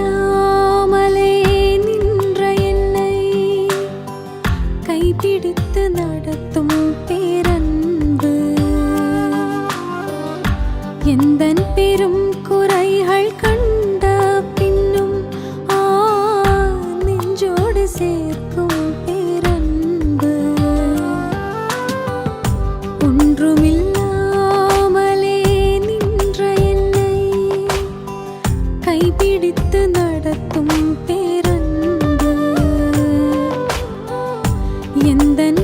ஒன்றுமில்லாமலே நின்ற என்னை கைப்பிடித்து நடத்தும் பேரன்பு எந்தன் பெரும் குறைகள் கண்ட பின்னும் நெஞ்சோடு சேர்க்கும் பேரன்பு ஒன்றுமில்லாமலே நின்ற என்னை கைப்பிடித்து நடத்தும் பேரன்பு எந்தன்